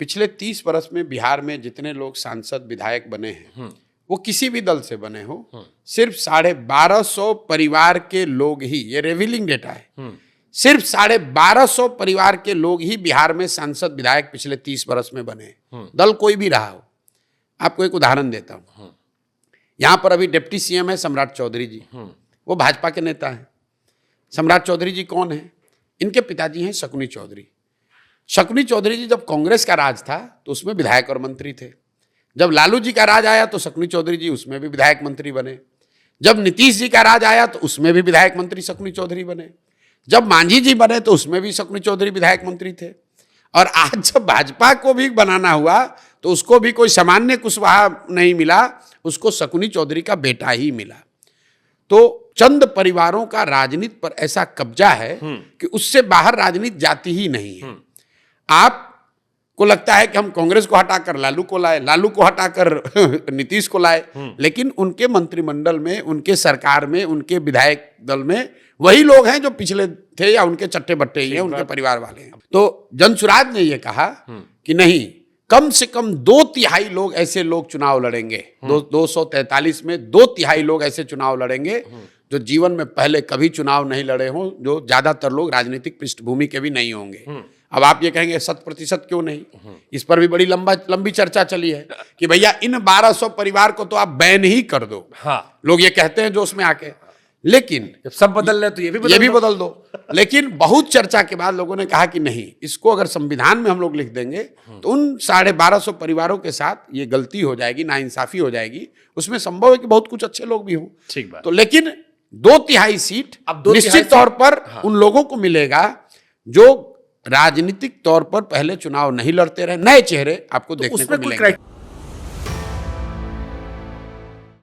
पिछले 30 वर्ष में बिहार में जितने लोग सांसद विधायक बने हैं वो किसी भी दल से बने हो, सिर्फ 1250 परिवार के लोग ही, ये रिवीलिंग डेटा है, सिर्फ 1250 परिवार के लोग ही बिहार में सांसद विधायक पिछले 30 वर्ष में बने, दल कोई भी रहा हो। आपको एक उदाहरण देता हूं। यहां पर अभी डिप्टी सीएम है सम्राट चौधरी जी, वो भाजपा के नेता हैं। सम्राट चौधरी जी कौन है? इनके पिताजी हैं शकुनी चौधरी। शकुनी चौधरी जी जब कांग्रेस का राज था तो उसमें विधायक और मंत्री थे। जब लालू जी का राज आया तो शकुनी चौधरी जी उसमें भी विधायक मंत्री बने। जब नीतीश जी का राज आया तो उसमें भी विधायक मंत्री शकुनी चौधरी बने। जब मांझी जी बने तो उसमें भी शकुनी चौधरी विधायक मंत्री थे। और आज जब भाजपा को भी बनाना हुआ तो उसको भी कोई सामान्य कुशवाहा नहीं मिला, उसको शकुनी चौधरी का बेटा ही मिला। तो चंद परिवारों का राजनीति पर ऐसा कब्जा है कि उससे बाहर राजनीति जाती ही नहीं है। आपको लगता है कि हम कांग्रेस को हटाकर लालू को लाए, लालू को हटाकर नीतीश को लाए, लेकिन उनके मंत्रिमंडल में, उनके सरकार में, उनके विधायक दल में वही लोग हैं जो पिछले थे या उनके चट्टे बट्टे ही हैं, उनके परिवार वाले हैं। तो जनसुराज ने यह कहा कि नहीं, कम से कम 2/3 लोग ऐसे लोग चुनाव लड़ेंगे। 243 में 2/3 लोग ऐसे चुनाव लड़ेंगे जो जीवन में पहले कभी चुनाव नहीं लड़े हों, जो ज्यादातर लोग राजनीतिक पृष्ठभूमि के भी नहीं होंगे। अब आप ये कहेंगे 100% क्यों नहीं? इस पर भी बड़ी लंबी चर्चा चली है कि भैया इन 1200 परिवार को तो आप बैन ही कर दो। हाँ, लोग ये कहते हैं जोश में आके, लेकिन जब सब बदल रहे तो ये भी बदल दो। लेकिन बहुत चर्चा के बाद लोगों ने कहा कि नहीं, इसको अगर संविधान में हम लोग लिख देंगे तो उन 1250 परिवारों के साथ ये गलती हो जाएगी, नाइंसाफी हो जाएगी। उसमें संभव है कि बहुत कुछ अच्छे लोग भी हों, ठीक बात। तो लेकिन 2/3 सीट अब निश्चित तौर पर उन लोगों को मिलेगा जो राजनीतिक तौर पर पहले चुनाव नहीं लड़ते रहे, नए चेहरे आपको देखने को मिलेंगे।